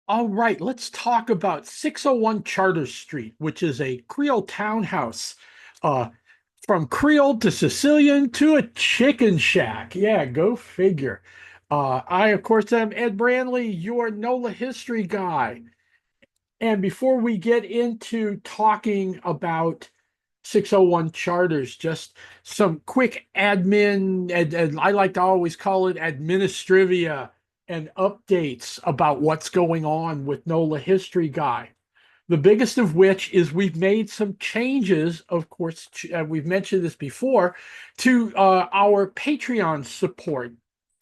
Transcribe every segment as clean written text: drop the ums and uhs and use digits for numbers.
All right, let's talk about 601 Chartres Street, which is a Creole townhouse. Uh, from Creole to Sicilian to a chicken shack. Yeah, go figure. I, of course, am Ed Branley, your NOLA history guy. And before we get into talking about 601 charters, just some quick admin, and I like to always call it administrivia and updates about what's going on with NOLA History Guy. The biggest of which is we've made some changes, of course, we've mentioned this before, to our Patreon support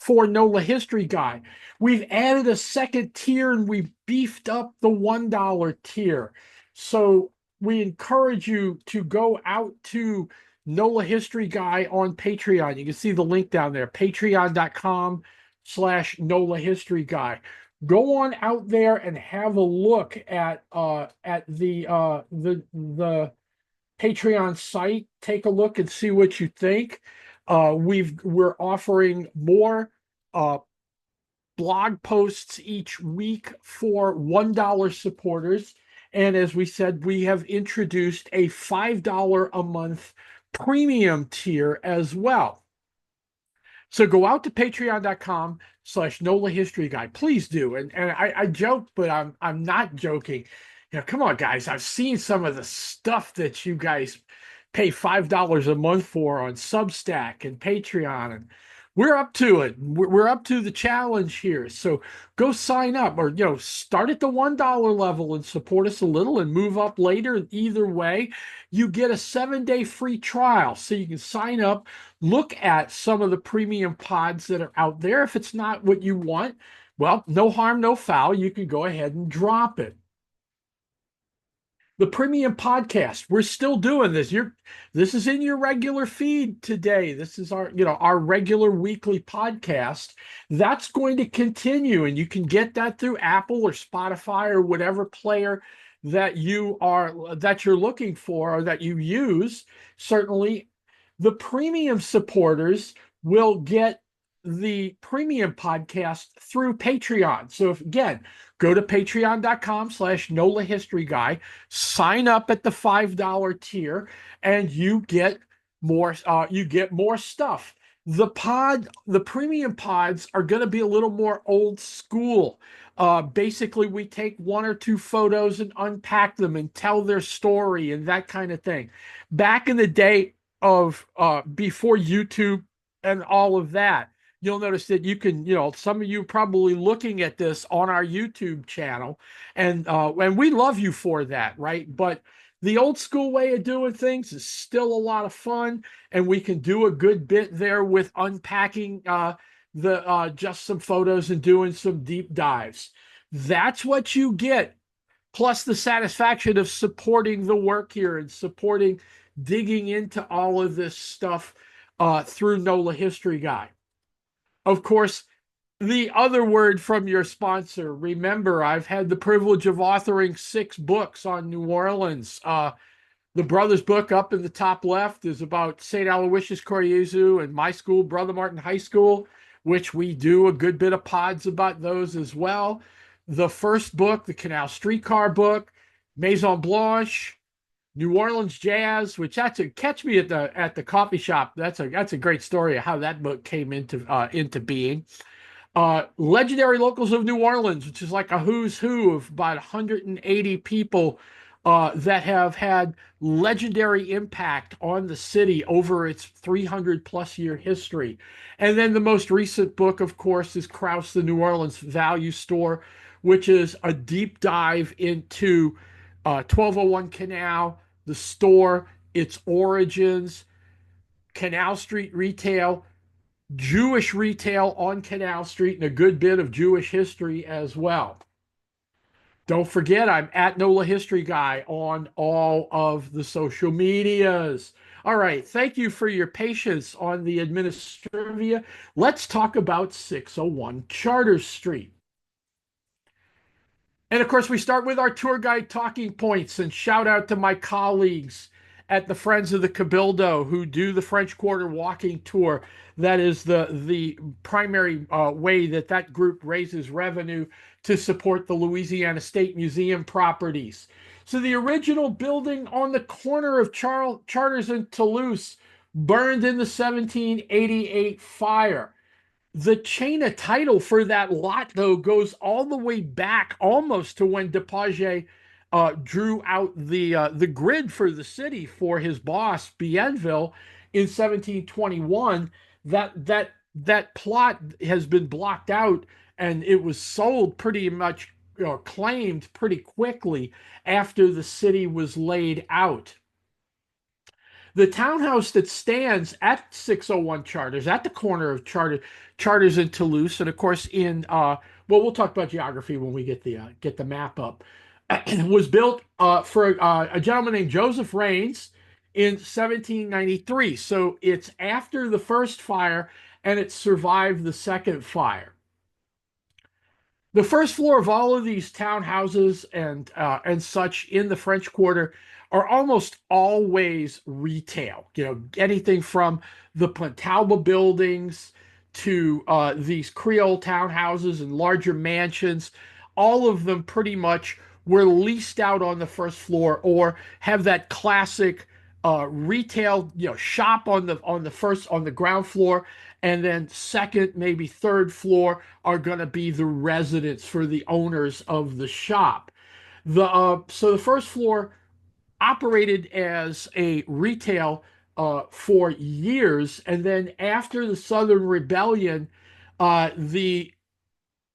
for NOLA History Guy. We've added a second tier and we've beefed up the $1 tier. So we encourage you to go out to NOLA History Guy on Patreon. You can see the link down there, patreon.com/NOLA History Guy. Go on out there and have a look at the Patreon site. Take a look and see what you think. We're offering more blog posts each week for $1 supporters. And as we said, we have introduced a $5 a month premium tier as well. So go out to patreon.com/NOLA History Guy. Please do. And I joke, but I'm not joking. Come on, guys. I've seen some of the stuff that you guys pay $5 a month for on Substack and Patreon, and we're up to it. We're up to the challenge here. So go sign up, or start at the $1 level and support us a little and move up later. Either way, you get a 7-day free trial. So you can sign up, look at some of the premium pods that are out there. If it's not what you want, well, no harm, no foul. You can go ahead and drop it. The premium podcast, we're still doing this. This is in your regular feed today. This is our regular weekly podcast. That's going to continue, and you can get that through Apple or Spotify or whatever player that you're looking for or that you use. Certainly, the premium supporters will get the premium podcast through Patreon. So again, go to patreon.com/NOLA History Guy, sign up at the $5 tier, and you get more stuff. The premium pods are going to be a little more old school. Basically, we take one or two photos and unpack them and tell their story and that kind of thing. Back in the day of before YouTube and all of that, you'll notice that you can, some of you probably looking at this on our YouTube channel, and we love you for that, right? But the old school way of doing things is still a lot of fun, and we can do a good bit there with unpacking just some photos and doing some deep dives. That's what you get, plus the satisfaction of supporting the work here and supporting digging into all of this stuff through NOLA History Guy. Of course, the other word from your sponsor. Remember, I've had the privilege of authoring 6 books on New Orleans. The brothers book up in the top left is about St. Aloysius Coriezu and my school, Brother Martin High School, which we do a good bit of pods about those as well. The first book, the Canal Streetcar book, Maison Blanche, New Orleans Jazz, which catch me at the coffee shop. That's a great story of how that book came into being. Legendary Locals of New Orleans, which is like a who's who of about 180 people that have had legendary impact on the city over its 300 plus year history. And then the most recent book, of course, is Krause, the New Orleans Value Store, which is a deep dive into 1201 Canal, the store, its origins, Canal Street retail, Jewish retail on Canal Street, and a good bit of Jewish history as well. Don't forget, I'm at NOLA History Guy on all of the social medias. All right, thank you for your patience on the administrivia. Let's talk about 601 Chartres Street. And of course, we start with our tour guide talking points, and shout out to my colleagues at the Friends of the Cabildo, who do the French Quarter walking tour. That is the primary way that that group raises revenue to support the Louisiana State Museum properties. So the original building on the corner of Chartres and Toulouse burned in the 1788 fire. The chain of title for that lot, though, goes all the way back almost to when Depaget drew out the grid for the city for his boss Bienville in 1721. That plot has been blocked out, and it was sold pretty much, claimed pretty quickly after the city was laid out. The townhouse that stands at 601 Chartres, at the corner of Chartres and Toulouse, and of course well, we'll talk about geography when we get the map up, was built for a gentleman named Joseph Raines in 1793. So it's after the first fire, and it survived the second fire. The first floor of all of these townhouses and such in the French Quarter are almost always retail. Anything from the Pontalba buildings to these Creole townhouses and larger mansions. All of them pretty much were leased out on the first floor, or have that classic retail shop on the ground floor, and then second, maybe third floor are going to be the residence for the owners of the shop. So the first floor operated as a retail for years, and then after the Southern Rebellion, the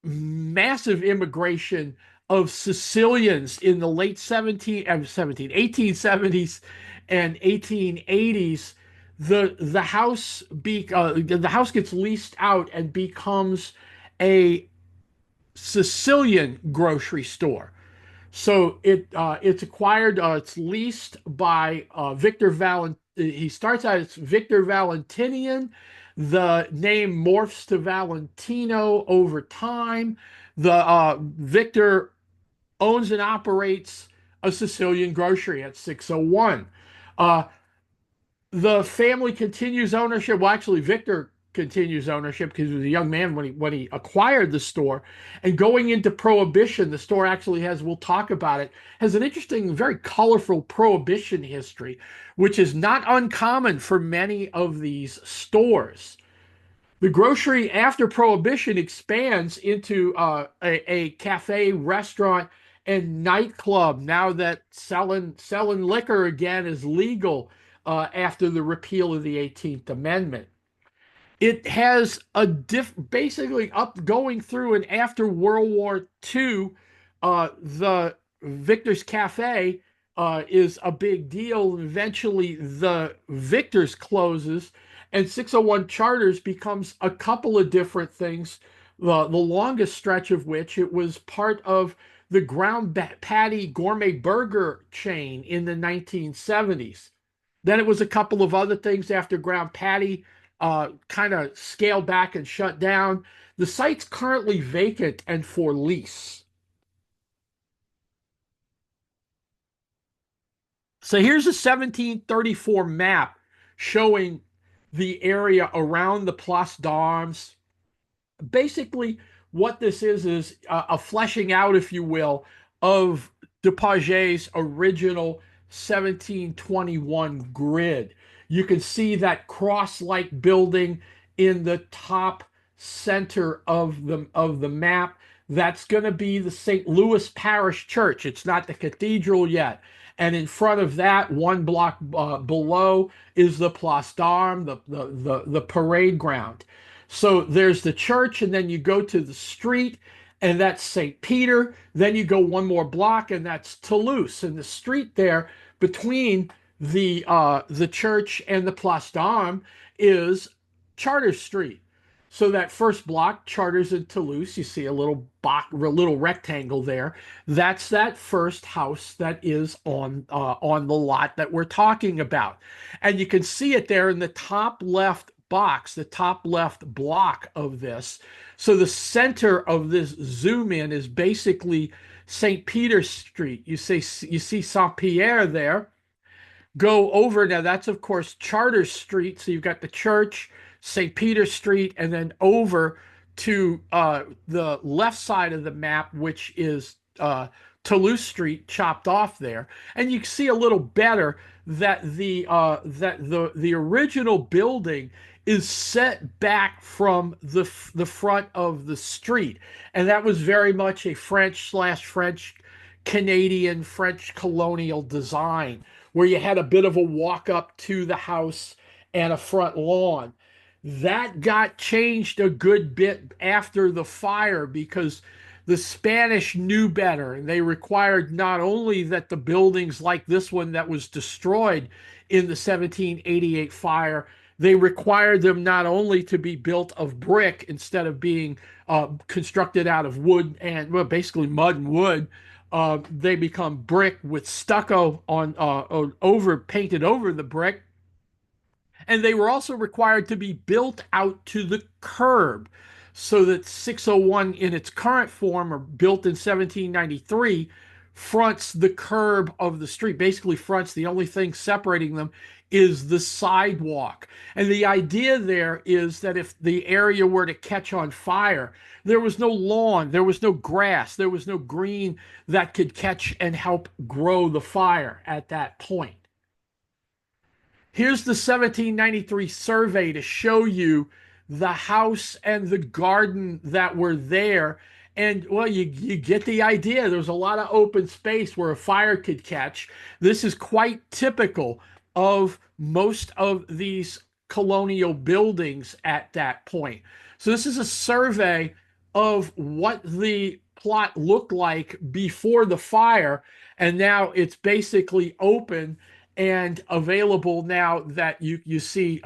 massive immigration of Sicilians in the late 1870s and 1880s, the house gets leased out and becomes a Sicilian grocery store. So it's acquired. It's leased by Victor Valent. He starts out as Victor Valentinian. The name morphs to Valentino over time. The Victor owns and operates a Sicilian grocery at 601. The family continues ownership. Well, actually, Victor continues ownership because he was a young man when he acquired the store. And going into Prohibition, the store actually has, we'll talk about it, has an interesting, very colorful Prohibition history, which is not uncommon for many of these stores. The grocery after Prohibition expands into a cafe, restaurant, and nightclub now that selling liquor again is legal after the repeal of the 18th Amendment. It has basically going through and after World War II, the Victor's Cafe is a big deal. Eventually, the Victor's closes, and 601 Chartres becomes a couple of different things. The longest stretch of which it was part of the ground patty gourmet burger chain in the 1970s. Then it was a couple of other things after ground patty kind of scaled back and shut down. The site's currently vacant and for lease. So here's a 1734 map showing the area around the Place d'Armes. Basically, what this is a fleshing out, if you will, of Depaget's original 1721 grid. You can see that cross-like building in the top center of the map. That's going to be the St. Louis Parish Church. It's not the cathedral yet. And in front of that, one block below, is the Place d'Armes, the parade ground. So there's the church, and then you go to the street, and that's St. Peter. Then you go one more block, and that's Toulouse. And the street there between the church and the Place d'Armes is Chartres Street. So that first block, Chartres and Toulouse, you see a little rectangle there. That's that first house that is on the lot that we're talking about. And you can see it there in the top left box, the top left block of this. So the center of this zoom in is basically St. Peter Street. You see Saint Pierre there. go over. Now that's of course Chartres Street. So you've got the church, St. Peter Street, and then over to the left side of the map, which is Toulouse Street, chopped off there, and you can see a little better that the original building is set back from the front of the street, and that was very much a French Canadian French colonial design, where you had a bit of a walk up to the house and a front lawn. That got changed a good bit after the fire because the Spanish knew better. They required not only that the buildings like this one that was destroyed in the 1788 fire, they required them not only to be built of brick instead of being constructed out of wood and, well, basically mud and wood. They become brick with stucco on painted over the brick, and they were also required to be built out to the curb, so that 601 in its current form, or built in 1793, fronts the curb of the street, basically fronts. The only thing separating them is the sidewalk. And the idea there is that if the area were to catch on fire, there was no lawn, there was no grass, there was no green that could catch and help grow the fire at that point. Here's the 1793 survey to show you the house and the garden that were there. And, well, you get the idea. There's a lot of open space where a fire could catch. This is quite typical of most of these colonial buildings at that point. So this is a survey of what the plot looked like before the fire, and now it's basically open and available now that you see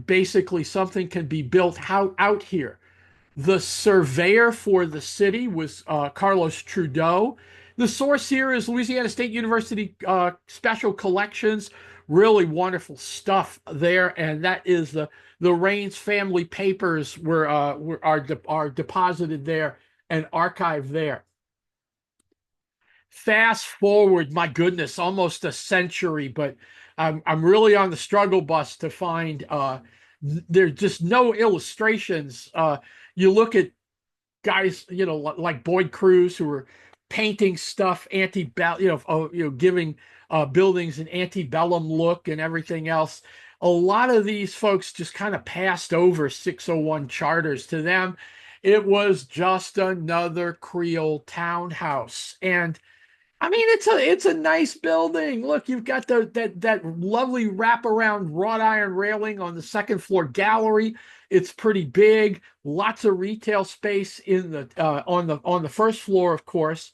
basically something can be built out here. The surveyor for the city was Carlos Trudeau. The source here is Louisiana State University Special Collections. Really wonderful stuff there, and that is the Raines family papers are deposited there and archived there. Fast forward, my goodness, almost a century, but I'm really on the struggle bus to find there's just no illustrations. You look at guys, like Boyd Cruz, who were painting stuff giving buildings an antebellum look and everything else. A lot of these folks just kind of passed over 601 Chartres. To them, it was just another Creole townhouse. And I mean, it's a nice building. Look, you've got that lovely wraparound wrought iron railing on the second floor gallery. It's pretty big. Lots of retail space in the on the first floor, of course.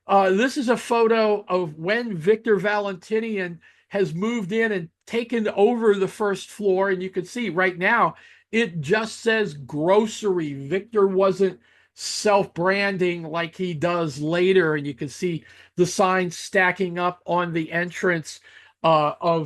This is a photo of when Victor Valentinian has moved in and taken over the first floor, and you can see right now it just says grocery. Victor wasn't self-branding like he does later, and you can see the signs stacking up on the entrance right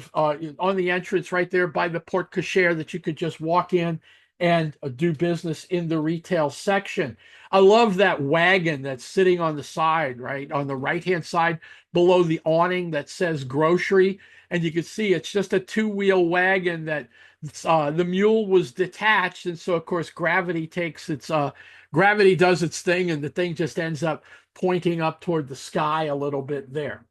there by the porte cochere, that you could just walk in and do business in the retail section. I love that wagon that's sitting on the side, right on the right-hand side below the awning, that says grocery, and you can see it's just a two-wheel wagon that the mule was detached, and so of course gravity does its thing, and the thing just ends up pointing up toward the sky a little bit there.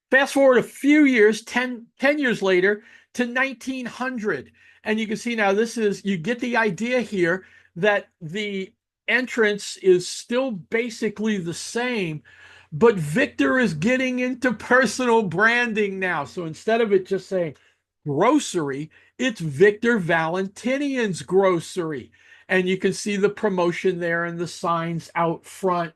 Fast forward a few years, 10 years later, to 1900. And you can see now you get the idea here that the entrance is still basically the same, but Victor is getting into personal branding now. So instead of it just saying grocery, it's Victor Valentinian's grocery. And you can see the promotion there and the signs out front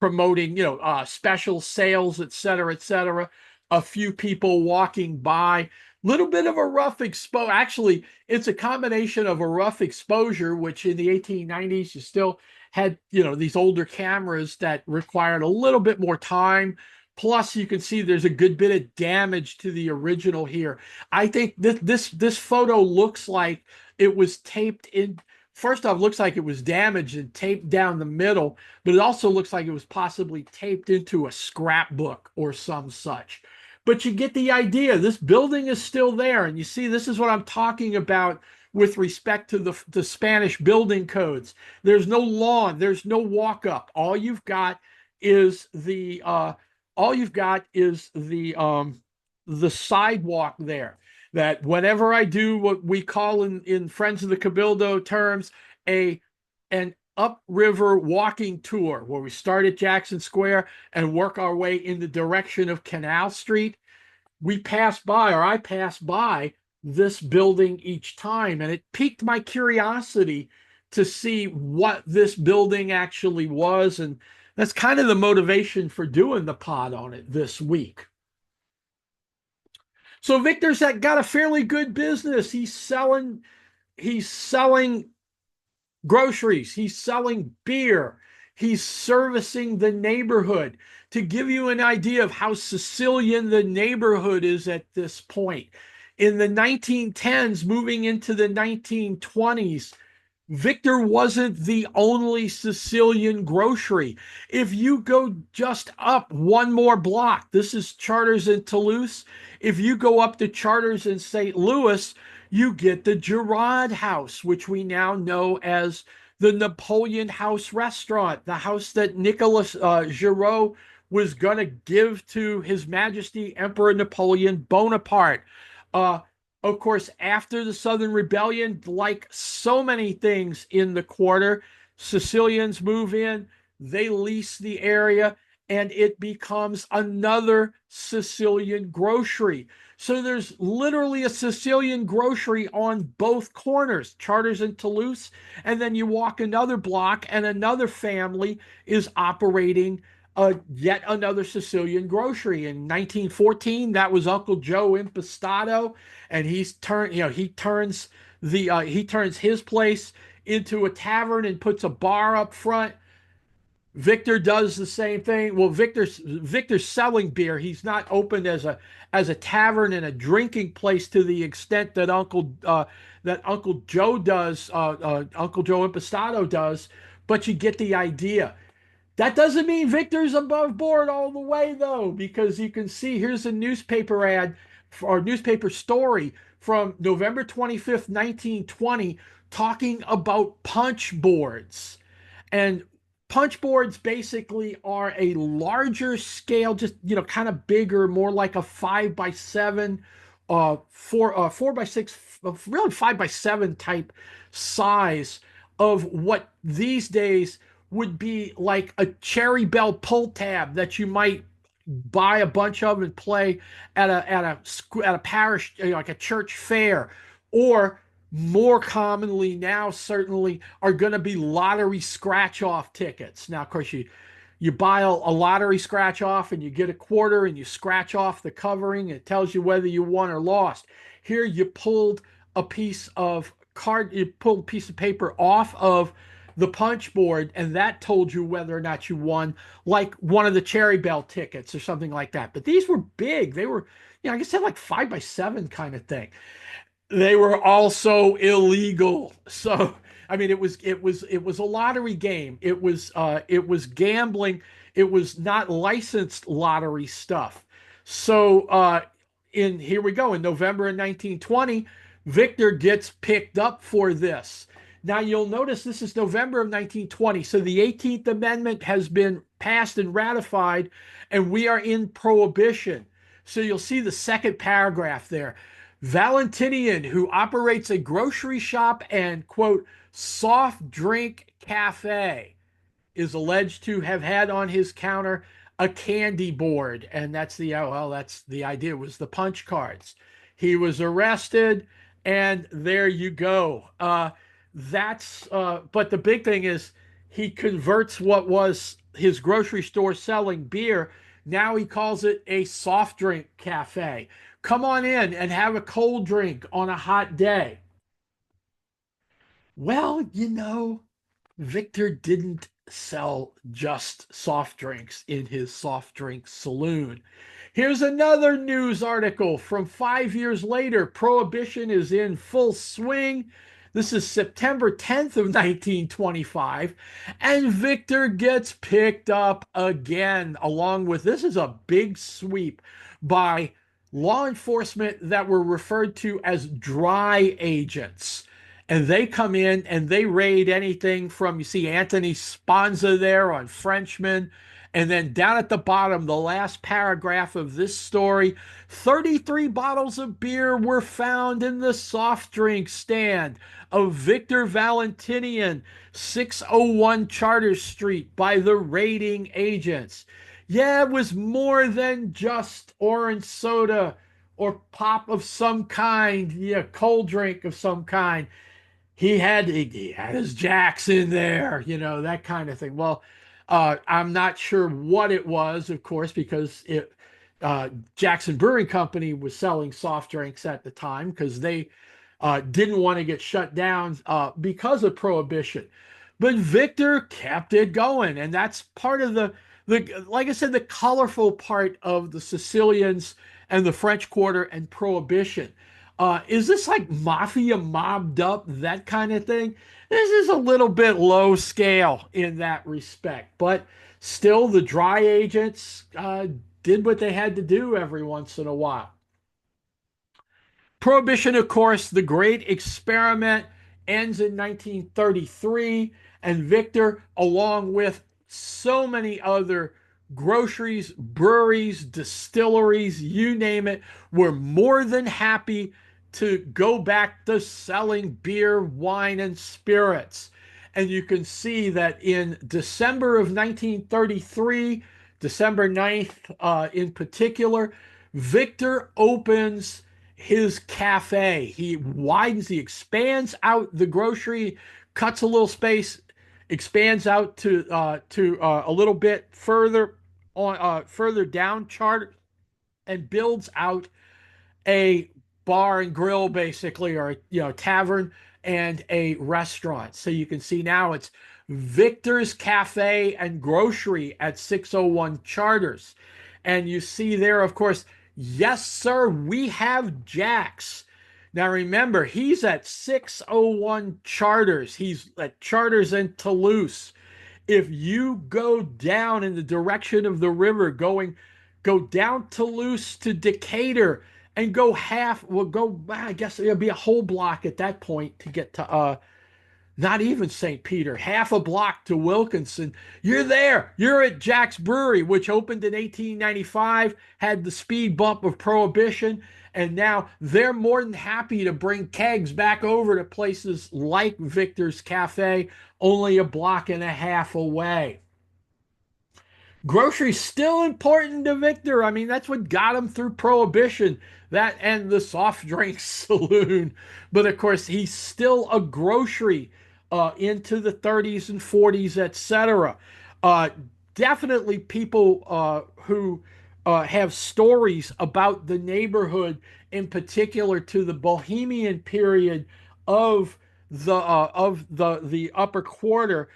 promoting, special sales, et cetera, et cetera. A few people walking by. Little bit of a rough exposure. Actually, it's a combination of a rough exposure, which in the 1890s you still had, these older cameras that required a little bit more time. Plus, you can see there's a good bit of damage to the original here. I think this photo looks like it was taped in first off, looks like it was damaged and taped down the middle, but it also looks like it was possibly taped into a scrapbook or some such. But you get the idea. This building is still there. And you see, this is what I'm talking about with respect to the Spanish building codes. There's no lawn, there's no walk up. Is the all you've got is the sidewalk there. That whenever I do what we call in Friends of the Cabildo terms an upriver walking tour, where we start at Jackson Square and work our way in the direction of Canal Street, I pass by this building each time, and it piqued my curiosity to see what this building actually was, and that's kind of the motivation for doing the pod on it this week. So Victor's got a fairly good business. He's selling groceries, he's selling beer, he's servicing the neighborhood. To give you an idea of how Sicilian the neighborhood is at this point, in the 1910s, moving into the 1920s, Victor wasn't the only Sicilian grocery. If you go just up one more block, this is Chartres and Toulouse. If you go up to Chartres in St. Louis, you get the Girard House, which we now know as the Napoleon House restaurant, the house that Nicolas Giraud was going to give to His Majesty Emperor Napoleon Bonaparte. Of course, after the Southern Rebellion, like so many things in the quarter, Sicilians move in, they lease the area, and it becomes another Sicilian grocery. So there's literally a Sicilian grocery on both corners, Chartres and Toulouse, and then you walk another block and another family is operating yet another Sicilian grocery. In 1914, that was Uncle Joe Impastato, and he turns his place into a tavern and puts a bar up front. Victor does the same thing. Well, Victor's selling beer. He's not opened as a tavern and a drinking place to the extent that Uncle Joe does, Uncle Joe Impastato does. But you get the idea. That doesn't mean Victor's above board all the way, though, because you can see here's a newspaper ad or newspaper story from November 25th, 1920, talking about punch boards. And punch boards basically are a larger scale, just, kind of bigger, more like a 5x7, 4x6, really 5x7 type size of what these days would be like a Cherry Bell pull tab that you might buy a bunch of and play at a parish, like a church fair, or more commonly now certainly are going to be lottery scratch off tickets. Now, of course, you buy a lottery scratch off and you get a quarter and you scratch off the covering. It tells you whether you won or lost. Here you pulled a piece of paper off of the punch board, and that told you whether or not you won, like one of the Cherry Bell tickets or something like that. But these were big. They were, I guess they had like 5x7 kind of thing. They were also illegal. So, I mean, it was a lottery game. It was gambling. It was not licensed lottery stuff. So, here we go. In November of 1920, Victor gets picked up for this. Now, you'll notice this is November of 1920. So the 18th Amendment has been passed and ratified, and we are in Prohibition. So you'll see the second paragraph there. Valentinian, who operates a grocery shop and, quote, soft drink cafe, is alleged to have had on his counter a candy board. And that's the idea, was the punch cards. He was arrested, and there you go. But the big thing is he converts what was his grocery store selling beer. Now he calls it a soft drink cafe. Come on in and have a cold drink on a hot day. Well, Victor didn't sell just soft drinks in his soft drink saloon. Here's another news article from 5 years later. Prohibition is in full swing. This is September 10th of 1925, and Victor gets picked up again, along with this is a big sweep by law enforcement that were referred to as dry agents. And they come in and they raid anything from, you see Anthony Sponza there on Frenchman. And then down at the bottom, the last paragraph of this story, 33 bottles of beer were found in the soft drink stand of Victor Valentinian, 601 Chartres Street by the raiding agents. Yeah, it was more than just orange soda or pop of some kind, yeah, cold drink of some kind. He had his jacks in there, that kind of thing. Well, I'm not sure what it was, of course, because Jackson Brewing Company was selling soft drinks at the time because they didn't want to get shut down because of prohibition. But Victor kept it going, and that's part of the like I said, the colorful part of the Sicilians and the French Quarter and prohibition. Is this like mafia mobbed up, that kind of thing? This is a little bit low scale in that respect, but still the dry agents did what they had to do every once in a while. Prohibition, of course, the great experiment ends in 1933, and Victor, along with so many other groceries, breweries, distilleries, you name it, were more than happy to go back to selling beer, wine, and spirits. And you can see that in December of 1933, December 9th in particular, Victor opens his cafe. He expands out the grocery, cuts a little space, expands out to a little bit further on further down Chartres, and builds out a bar and grill, basically, or tavern and a restaurant. So you can see now it's Victor's Cafe and Grocery at 601 Chartres. And you see there, of course, yes, sir, we have Jack's. Now remember, he's at 601 Chartres. He's at Chartres and Toulouse. If you go down in the direction of the river, go down Toulouse to Decatur and I guess it'll be a whole block at that point to get to not even St. Peter, half a block to Wilkinson. You're there. You're at Jack's Brewery, which opened in 1895, had the speed bump of Prohibition, and now they're more than happy to bring kegs back over to places like Victor's Cafe, only a block and a half away. Groceries still important to Victor. I mean, that's what got him through Prohibition, that and the soft drink saloon. But of course, he's still a grocery into the 30s and 40s, etc. Definitely people who have stories about the neighborhood, in particular to the Bohemian period of the upper quarter.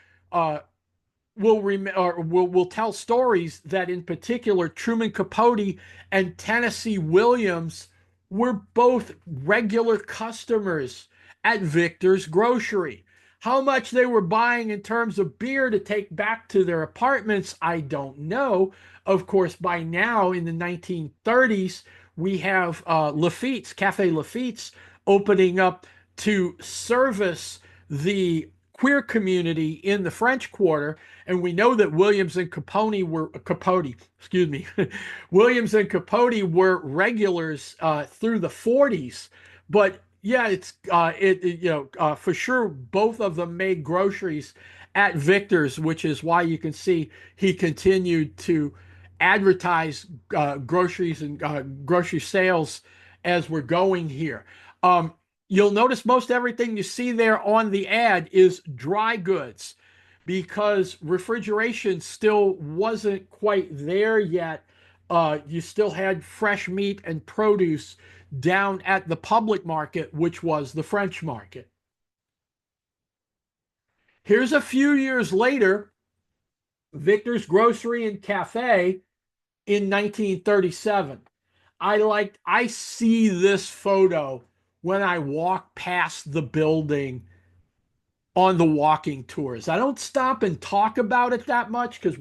Will tell stories that, in particular, Truman Capote and Tennessee Williams were both regular customers at Victor's Grocery. How much they were buying in terms of beer to take back to their apartments, I don't know. Of course, by now in the 1930s, we have Lafitte's, Cafe Lafitte's, opening up to service the queer community in the French Quarter, and we know that Williams and Capote, excuse me, Williams and Capote were regulars through the 40s, but yeah, it's for sure both of them made groceries at Victor's, which is why you can see he continued to advertise groceries and grocery sales as we're going here. You'll notice most everything you see there on the ad is dry goods because refrigeration still wasn't quite there yet. You still had fresh meat and produce down at the public market, which was the French market. Here's a few years later, Victor's Grocery and Cafe in 1937. I see this photo when I walk past the building on the walking tours. I don't stop and talk about it that much because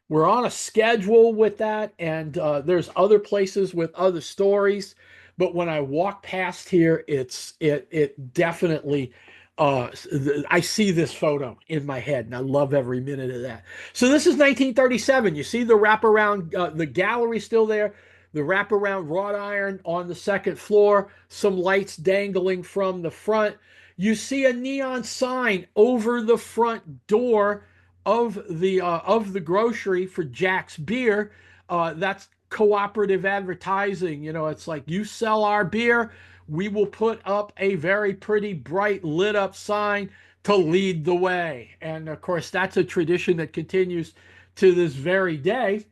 we're on a schedule with that, and there's other places with other stories. But when I walk past here, it definitely I see this photo in my head, and I love every minute of that. So this is 1937. You see the wraparound, the gallery still there, the wraparound wrought iron on the second floor, some lights dangling from the front. You see a neon sign over the front door of the grocery for Jack's Beer. That's cooperative advertising. You know, it's like you sell our beer, we will put up a very pretty bright lit up sign to lead the way. And of course, that's a tradition that continues to this very day.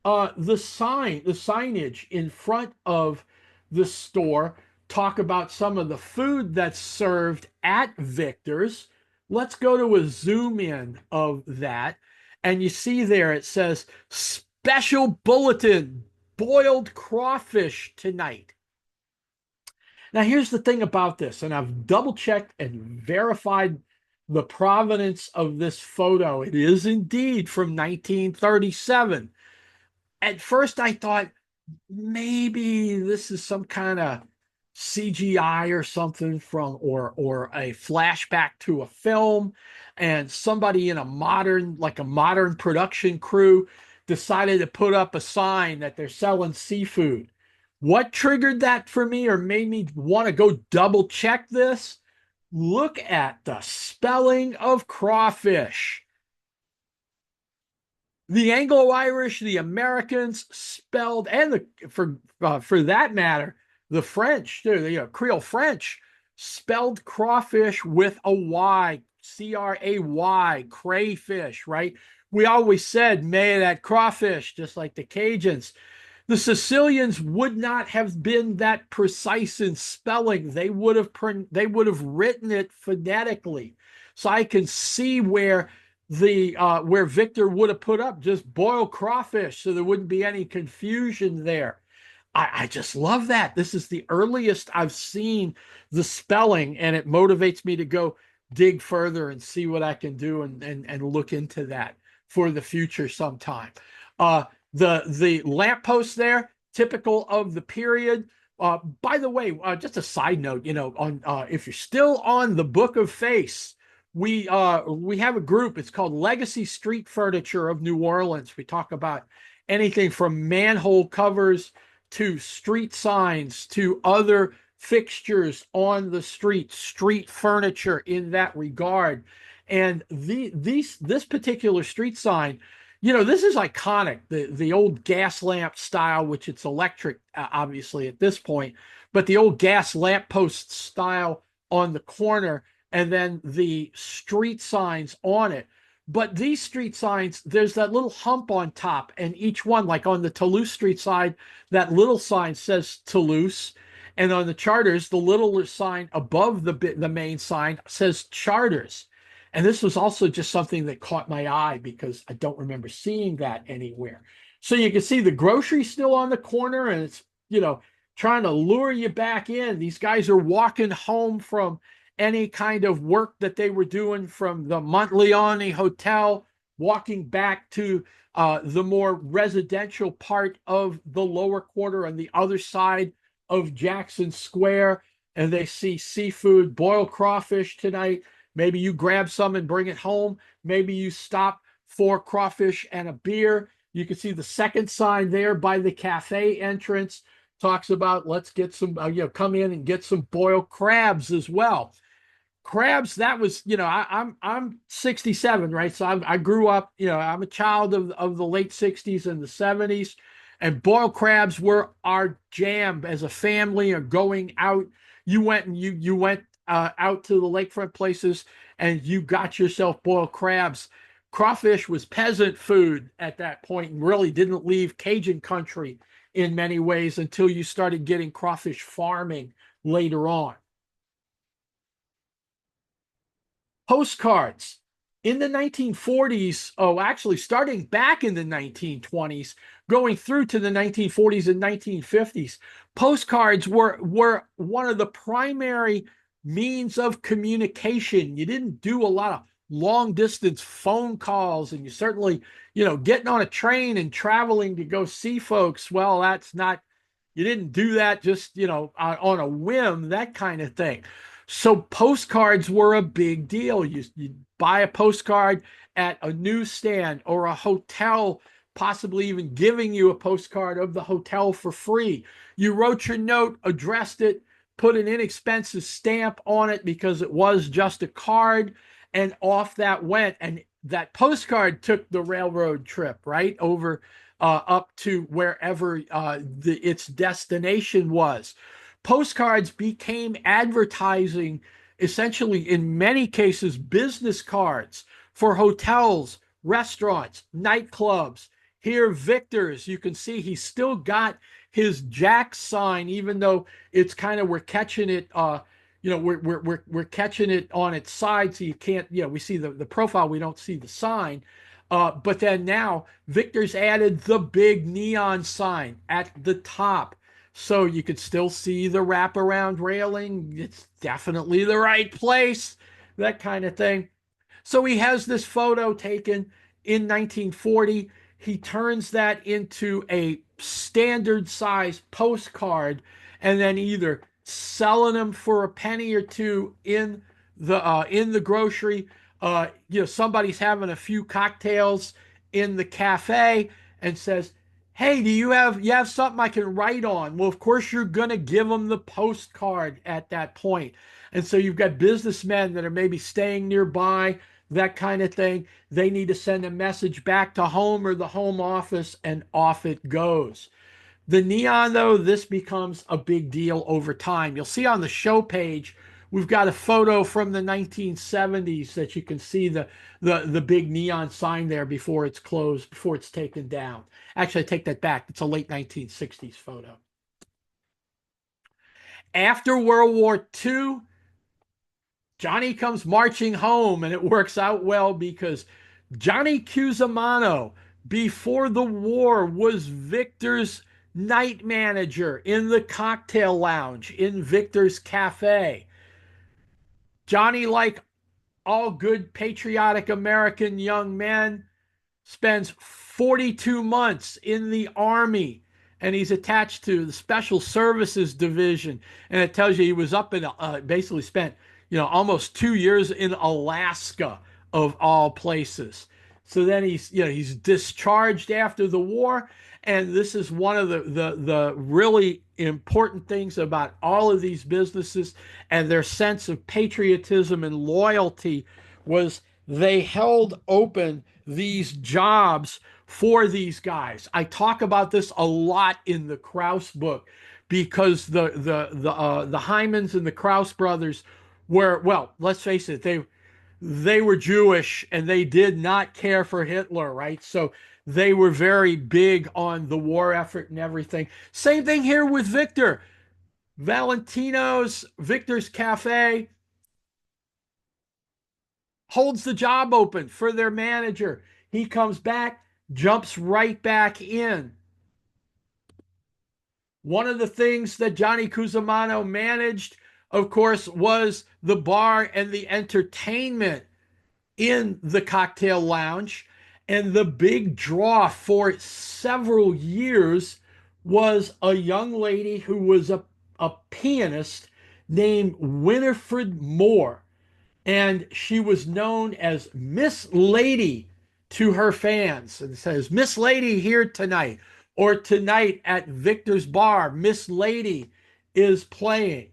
The signage in front of the store talk about some of the food that's served at Victor's. Let's go to a zoom in of that. And you see there it says special bulletin, boiled crawfish tonight. Now, here's the thing about this, and I've double checked and verified the provenance of this photo. It is indeed from 1937. At first, I thought maybe this is some kind of CGI or something from or a flashback to a film, and somebody in a modern production crew decided to put up a sign that they're selling seafood. What triggered that for me or made me want to go double check this? Look at the spelling of crawfish. The Anglo-Irish, the Americans spelled, and for that matter, the French, Creole French spelled crawfish with a Y, C-R-A-Y, crayfish, right? We always said, may that crawfish, just like the Cajuns. The Sicilians would not have been that precise in spelling. They would have written it phonetically. So I can see where where Victor would have put up just boiled crawfish, so there wouldn't be any confusion there. I just love that. This is the earliest I've seen the spelling, and it motivates me to go dig further and see what I can do and look into that for the future sometime. The lamppost there, typical of the period. By the way, just a side note, on if you're still on the Book of Face, we have a group. It's called Legacy Street Furniture of New Orleans. We talk about anything from manhole covers to street signs to other fixtures on the street furniture in that regard. And this particular street sign, this is iconic. The old gas lamp style, which it's electric, obviously at this point, but the old gas lamppost style on the corner, and then the street signs on it. But these street signs, there's that little hump on top, and each one, like on the Toulouse Street side, that little sign says Toulouse, and on the Chartres, the little sign above the main sign says Chartres. And this was also just something that caught my eye because I don't remember seeing that anywhere. So you can see the grocery still on the corner, and it's, trying to lure you back in. These guys are walking home from any kind of work that they were doing from the Montleone Hotel, walking back to the more residential part of the lower quarter on the other side of Jackson Square, and they see seafood, boiled crawfish tonight. Maybe you grab some and bring it home. Maybe you stop for crawfish and a beer. You can see the second sign there by the cafe entrance talks about let's get some, come in and get some boiled crabs as well. Crabs, that was, I'm 67, right? So I grew up, I'm a child of the late 60s and the 70s, and boiled crabs were our jam as a family or going out. You went out to the lakefront places and you got yourself boiled crabs. Crawfish was peasant food at that point and really didn't leave Cajun country in many ways until you started getting crawfish farming later on. Postcards in the 1940s, actually starting back in the 1920s, going through to the 1940s and 1950s, postcards were one of the primary means of communication. You didn't do a lot of long distance phone calls, and you certainly, getting on a train and traveling to go see folks. Well, that's not, you didn't do that just, on a whim, that kind of thing. So postcards were a big deal. You buy a postcard at a newsstand or a hotel, possibly even giving you a postcard of the hotel for free. You wrote your note, addressed it, put an inexpensive stamp on it because it was just a card, and off that went. And that postcard took the railroad trip right over up to wherever its destination was. Postcards became advertising, essentially, in many cases, business cards for hotels, restaurants, nightclubs. Here, Victor's, you can see he's still got his Jack sign, even though it's kind of, we're catching it, we're catching it on its side, so you can't, we see the profile, we don't see the sign. But then now Victor's added the big neon sign at the top, so you could still see the wraparound railing. It's definitely the right place, that kind of thing. So he has this photo taken in 1940. He turns that into a standard size postcard, and then either selling them for a penny or two in the grocery. Somebody's having a few cocktails in the cafe and says, "Hey, do you have something I can write on?" Well, of course you're gonna give them the postcard at that point. And so you've got businessmen that are maybe staying nearby, that kind of thing. They need to send a message back to home or the home office, and off it goes. The neon, though, this becomes a big deal over time. You'll see on the show page, we've got a photo from the 1970s that you can see the big neon sign there before it's closed, before it's taken down. Actually, I take that back. It's a late 1960s photo. After World War II, Johnny comes marching home, and it works out well because Johnny Cusimano, before the war, was Victor's night manager in the cocktail lounge in Victor's Cafe. Johnny, like all good patriotic American young men, spends 42 months in the Army, and he's attached to the Special Services Division. And it tells you he was up in, basically spent, almost 2 years in Alaska, of all places. So then he's discharged after the war. And this is one of the really important things about all of these businesses and their sense of patriotism and loyalty was they held open these jobs for these guys. I talk about this a lot in the Krause book because the Hymans and the Krause brothers were, well, let's face it, they were Jewish and they did not care for Hitler, right? So they were very big on the war effort and everything. Same thing here with Victor. Victor's Cafe holds the job open for their manager. He comes back, jumps right back in. One of the things that Johnny Cusimano managed, of course, was the bar and the entertainment in the cocktail lounge. And the big draw for several years was a young lady who was a pianist named Winifred Moore. And she was known as Miss Lady to her fans. And it says, "Miss Lady here tonight," or "Tonight at Victor's Bar, Miss Lady is playing."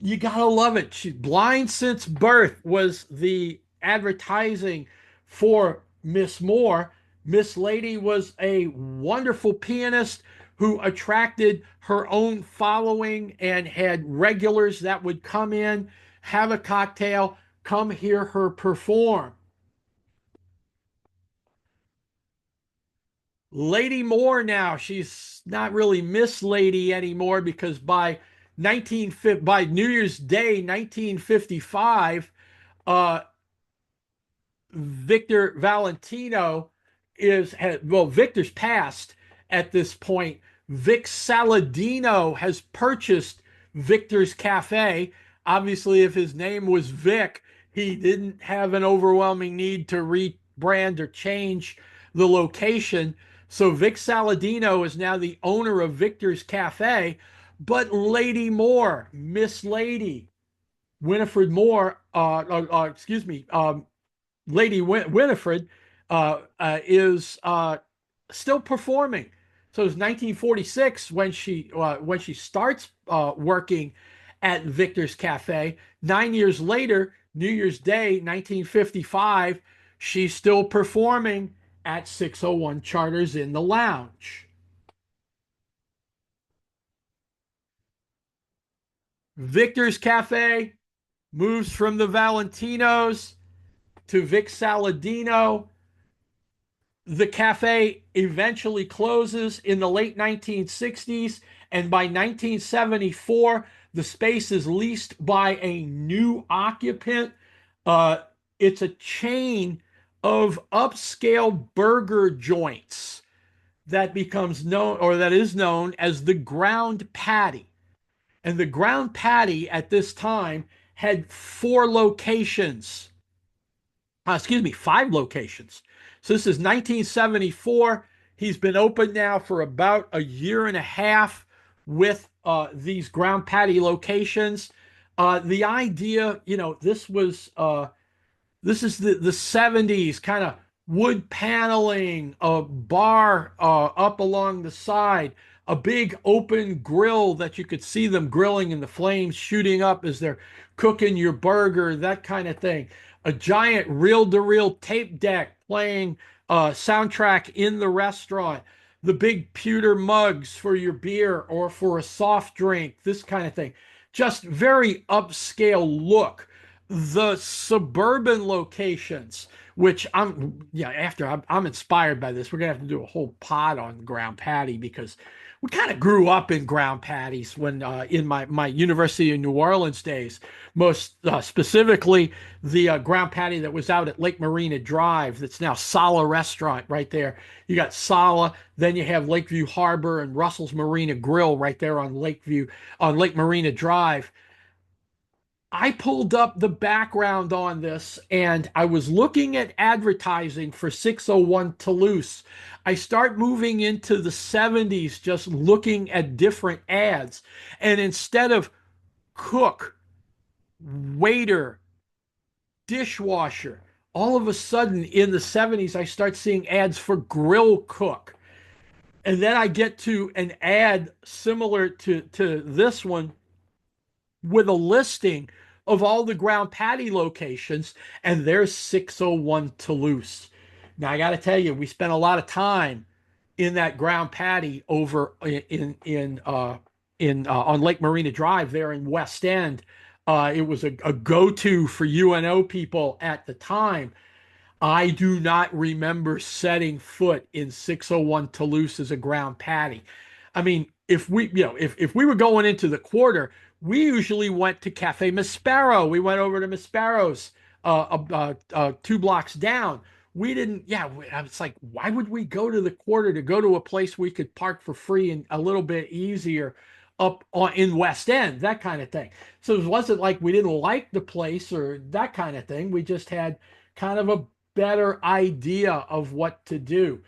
You gotta love it. She's blind since birth was the advertising for Miss Moore. Miss Lady was a wonderful pianist who attracted her own following and had regulars that would come in, have a cocktail, come hear her perform. Lady Moore now, she's not really Miss Lady anymore because by New Year's Day 1955, Victor Valentino Victor's passed at this point. Vic Saladino has purchased Victor's Cafe. Obviously, if his name was Vic, he didn't have an overwhelming need to rebrand or change the location. So Vic Saladino is now the owner of Victor's Cafe, but Lady Moore, Miss Lady, Winifred Moore, excuse me, Lady Winifred is still performing. So it's 1946 when she starts working at Victor's Cafe. 9 years later, New Year's Day, 1955, she's still performing at 601 Chartres in the Lounge. Victor's Cafe moves from the Valentinos to Vic Saladino. The cafe eventually closes in the late 1960s, and by 1974, the space is leased by a new occupant. Uh, it's a chain of upscale burger joints that becomes known, or that is known as the Ground Patty. And the Ground Patty at this time had four locations. Excuse me, five locations. So this is 1974. He's been open now for about a year and a half with these Ground Patty locations. The idea, this is the 70s, kind of wood paneling, a bar up along the side, a big open grill that you could see them grilling and the flames shooting up as they're cooking your burger, that kind of thing. A giant reel-to-reel tape deck playing soundtrack in the restaurant. The big pewter mugs for your beer or for a soft drink, this kind of thing. Just very upscale look. The suburban locations, which I'm inspired by this. We're gonna have to do a whole pod on Ground Patty because we kind of grew up in Ground Patties when in my University of New Orleans days. Most specifically, the Ground Patty that was out at Lake Marina Drive. That's now Sala Restaurant right there. You got Sala, then you have Lakeview Harbor and Russell's Marina Grill right there on Lake Marina Drive. I pulled up the background on this and I was looking at advertising for 601 Toulouse. I start moving into the 70s, just looking at different ads. And instead of cook, waiter, dishwasher, all of a sudden in the 70s, I start seeing ads for grill cook. And then I get to an ad similar to this one with a listing of all the Ground Patty locations, and there's 601 Toulouse. Now I got to tell you, we spent a lot of time in that Ground Patty over in on Lake Marina Drive there in West End. It was a go-to for UNO people at the time. I do not remember setting foot in 601 Toulouse as a Ground Patty. I mean, if we were going into the quarter, we usually went to Cafe Maspero. We went over to Maspero's 2 blocks down. We didn't, it's like, why would we go to the quarter to go to a place we could park for free and a little bit easier in West End, that kind of thing. So it wasn't like we didn't like the place or that kind of thing. We just had kind of a better idea of what to do.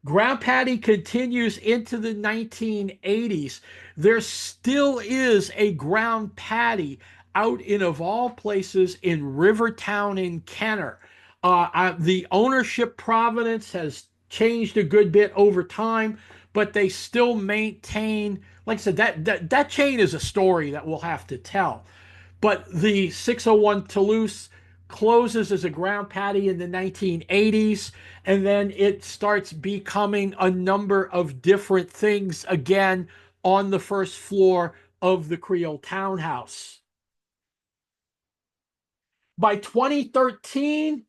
Ground Patty continues into the 1980s. There still is a Ground Patty out in, of all places, in Rivertown in Kenner. The ownership provenance has changed a good bit over time, but they still maintain, like I said, that chain is a story that we'll have to tell. But the 601 Toulouse closes as a Ground Patty in the 1980s, and then it starts becoming a number of different things again on the first floor of the Creole townhouse. By 2013,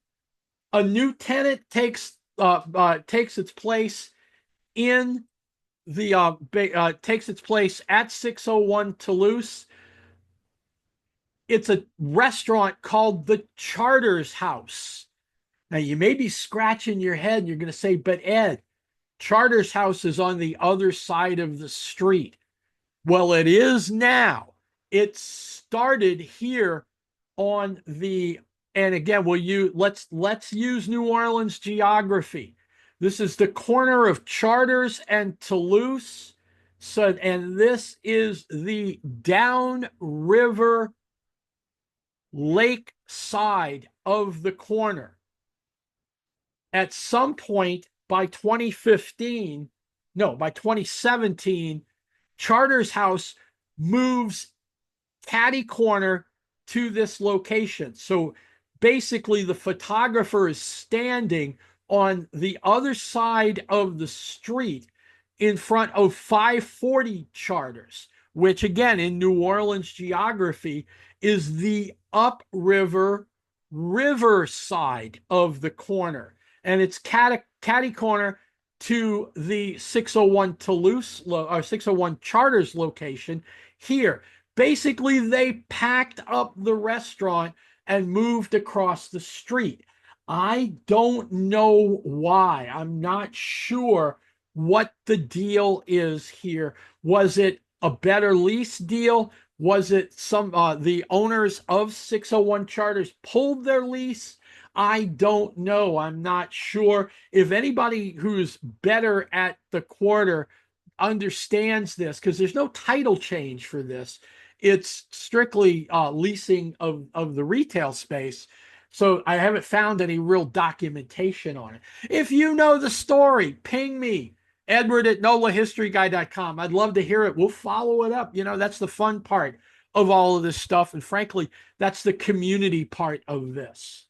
a new tenant takes its place in takes its place at 601 Toulouse. It's a restaurant called the Chartres House. Now, you may be scratching your head and you're going to say, but Ed, Chartres House is on the other side of the street. Well, it is now. It started here on the, and again, let's use New Orleans geography. This is the corner of Chartres and Toulouse. So, and this is the downriver lake side of the corner. At some point by 2015, no, by 2017, Chartres House moves catty corner to this location. So basically, the photographer is standing on the other side of the street in front of 540 Chartres, which again, in New Orleans geography, is the upriver river side of the corner. And it's catty corner to the 601 Toulouse or 601 Chartres location here. Basically, they packed up the restaurant and moved across the street. I don't know why. I'm not sure what the deal is here. Was it a better lease deal? Was it some the owners of 601 Chartres pulled their lease? I don't know. I'm not sure. If anybody who's better at the quarter understands this, because there's no title change for this. It's strictly leasing of the retail space. So I haven't found any real documentation on it. If you know the story, ping me, Edward at NOLAHistoryGuy.com. I'd love to hear it. We'll follow it up. You know, that's the fun part of all of this stuff. And frankly, that's the community part of this.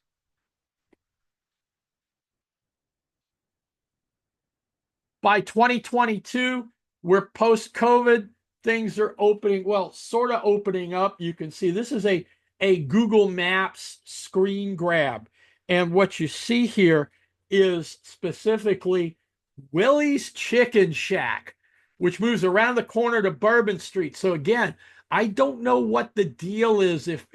By 2022, we're post-COVID. Things are opening, well, sort of opening up. You can see this is a Google Maps screen grab. And what you see here is specifically Willie's Chicken Shack, which moves around the corner to Bourbon Street. So again, I don't know what the deal is if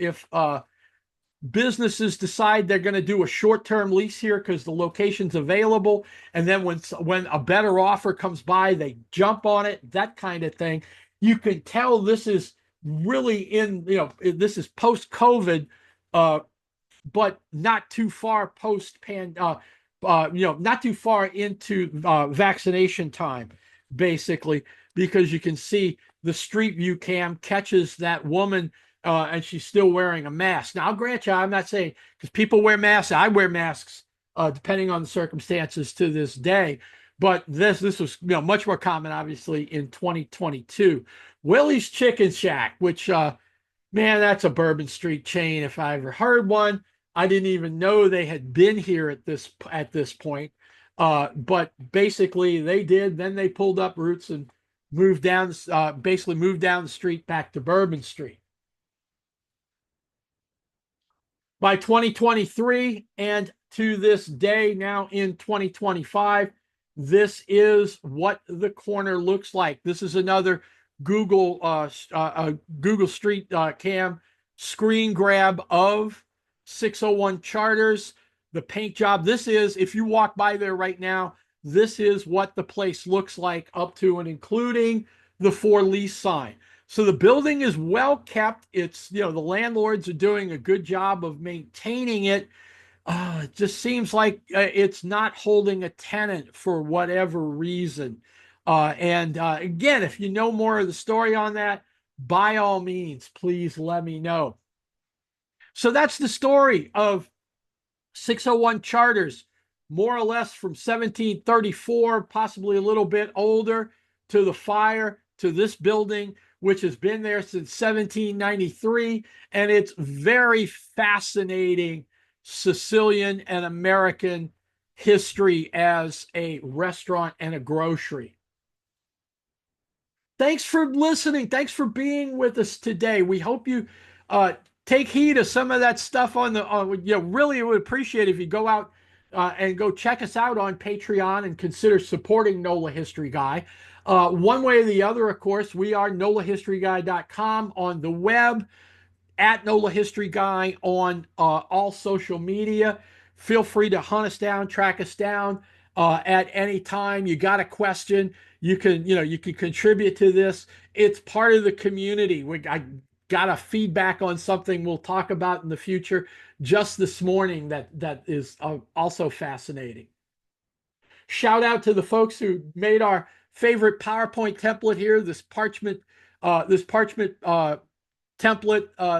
businesses decide they're going to do a short-term lease here because the location's available, and then when a better offer comes by, they jump on it, that kind of thing. You can tell this is really this is post-COVID, but not too far not too far into vaccination time, basically, because you can see the street view cam catches that woman and she's still wearing a mask. Now, I'll grant you, I'm not saying, because people wear masks, I wear masks depending on the circumstances to this day, but this was much more common, obviously, in 2022. Willie's Chicken Shack, which, man, that's a Bourbon Street chain if I ever heard one. I didn't even know they had been here at this point. But basically they did. Then they pulled up roots and basically moved down the street back to Bourbon Street. By 2023 and to this day, now in 2025, this is what the corner looks like. This is another Google Street Cam screen grab of 601 Chartres, the paint job. This is, if you walk by there right now, this is what the place looks like up to and including the for lease sign. So the building is well kept. It's, the landlords are doing a good job of maintaining it. It just seems like it's not holding a tenant for whatever reason. Again, if you know more of the story on that, by all means, please let me know. So that's the story of 601 Chartres, more or less from 1734, possibly a little bit older, to the fire, to this building, which has been there since 1793. And it's very fascinating Sicilian and American history as a restaurant and a grocery. Thanks for listening. Thanks for being with us today. We hope you take heed of some of that stuff really would appreciate if you go out and go check us out on Patreon and consider supporting NOLA History Guy. One way or the other, of course, we are NOLAHistoryGuy.com on the web, at NOLA History Guy on all social media. Feel free to hunt us down, track us down at any time. You got a question, you can contribute to this. It's part of the community. I got a feedback on something we'll talk about in the future just this morning that is also fascinating. Shout out to the folks who made our favorite PowerPoint template here, this parchment template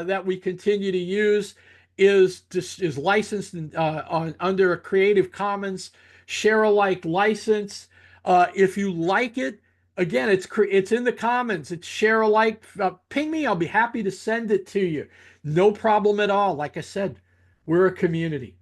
that we continue to use is licensed under a Creative Commons share alike license. If you like it, again, it's in the Commons. It's share alike. Ping me. I'll be happy to send it to you. No problem at all. Like I said, we're a community.